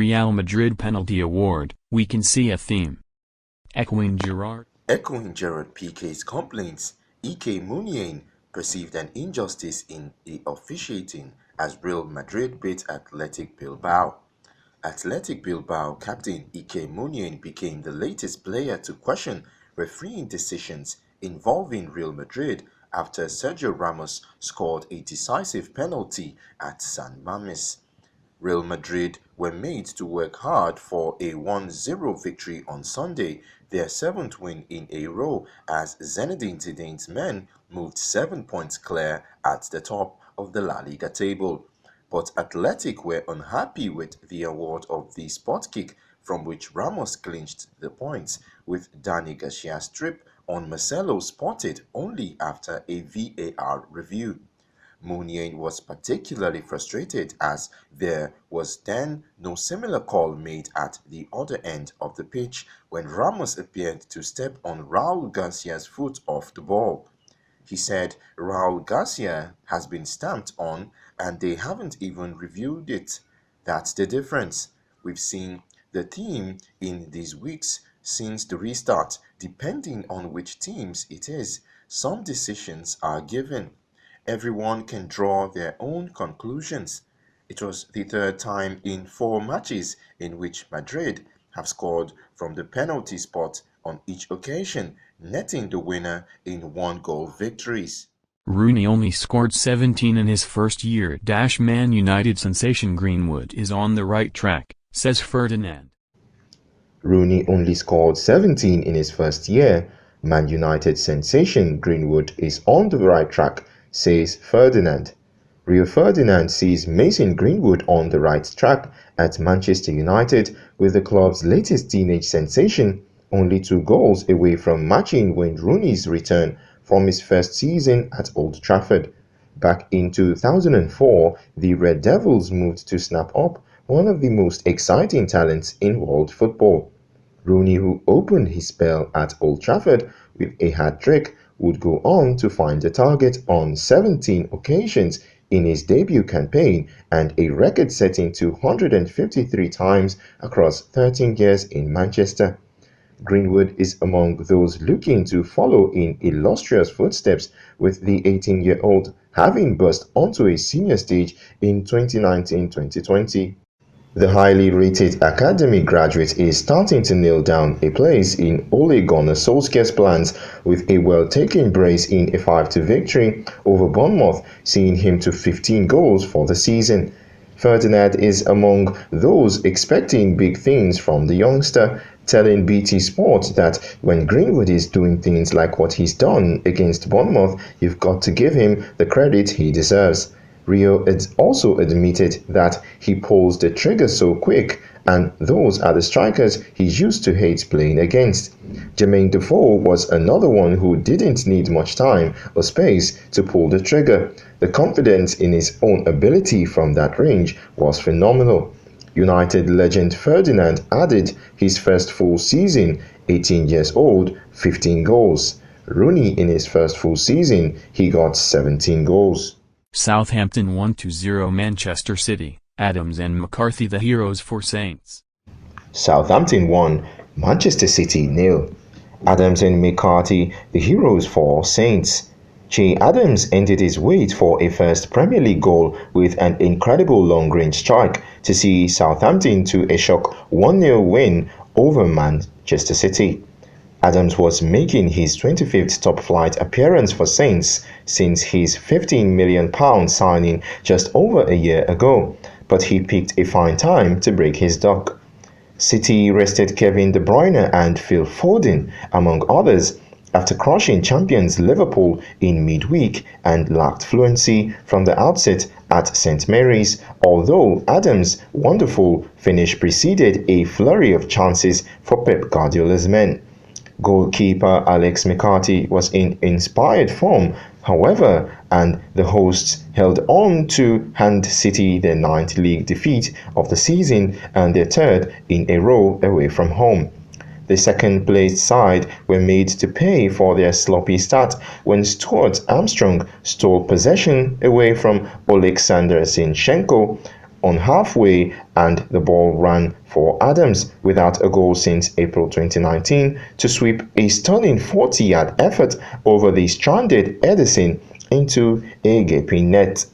Real Madrid penalty award, we can see a theme. Echoing Gerard Pique's complaints, Iker Muniain perceived an injustice in the officiating as Real Madrid beat Athletic Bilbao. Athletic Bilbao captain Iker Muniain became the latest player to question refereeing decisions involving Real Madrid after Sergio Ramos scored a decisive penalty at San Mames. Real Madrid were made to work hard for a 1-0 victory on Sunday, their seventh win in a row, as Zinedine Zidane's men moved 7 points clear at the top of the La Liga table. But Athletic were unhappy with the award of the spot kick, from which Ramos clinched the points, with Dani Garcia's strip on Marcelo spotted only after a VAR review. Muniain was particularly frustrated as there was then no similar call made at the other end of the pitch when Ramos appeared to step on Raul Garcia's foot off the ball. He said Raul Garcia has been stamped on and they haven't even reviewed it. That's the difference. We've seen the theme in these weeks since the restart. Depending on which teams it is, some decisions are given. Everyone can draw their own conclusions. It was the third time in 4 matches in which Madrid have scored from the penalty spot on each occasion, netting the winner in 1-goal victories. Rooney only scored 17 in his first year. Man United sensation Greenwood is on the right track, says Ferdinand. Rooney only scored 17 in his first year. Man United sensation Greenwood is on the right track, says Ferdinand. Rio Ferdinand sees Mason Greenwood on the right track at Manchester United, with the club's latest teenage sensation only 2 goals away from matching Wayne Rooney's return from his first season at Old Trafford. Back in 2004, the Red Devils moved to snap up one of the most exciting talents in world football. Rooney, who opened his spell at Old Trafford with a hat-trick, would go on to find the target on 17 occasions in his debut campaign and a record-setting 253 times across 13 years in Manchester. Greenwood is among those looking to follow in illustrious footsteps, with the 18-year-old having burst onto a senior stage in 2019-2020. The highly rated academy graduate is starting to nail down a place in Ole Gunnar Solskjaer's plans, with a well-taken brace in a 5-2 victory over Bournemouth, seeing him to 15 goals for the season. Ferdinand is among those expecting big things from the youngster, telling BT Sport that when Greenwood is doing things like what he's done against Bournemouth, you've got to give him the credit he deserves. Rio also admitted that he pulls the trigger so quick, and those are the strikers he used to hate playing against. Jermaine Defoe was another one who didn't need much time or space to pull the trigger. The confidence in his own ability from that range was phenomenal. United legend Ferdinand added his first full season, 18 years old, 15 goals. Rooney in his first full season, he got 17 goals. Southampton 1-0 Manchester City, Adams and McCarthy the heroes for Saints. Southampton 1, Manchester City 0. Adams and McCarthy the heroes for Saints. Che Adams ended his wait for a first Premier League goal with an incredible long-range strike to see Southampton to a shock 1-0 win over Manchester City. Adams was making his 25th top-flight appearance for Saints since his £15 million signing just over a year ago, but he picked a fine time to break his duck. City rested Kevin De Bruyne and Phil Foden, among others, after crushing champions Liverpool in midweek and lacked fluency from the outset at St Mary's, although Adams' wonderful finish preceded a flurry of chances for Pep Guardiola's men. Goalkeeper Alex McCarthy was in inspired form, however, and the hosts held on to hand City their 9th league defeat of the season and their 3rd in a row away from home. The second-placed side were made to pay for their sloppy start when Stuart Armstrong stole possession away from Oleksandr Zinchenko on halfway and the ball ran for Adams without a goal since April 2019 to sweep a stunning 40-yard effort over the stranded Edison into a gaping net.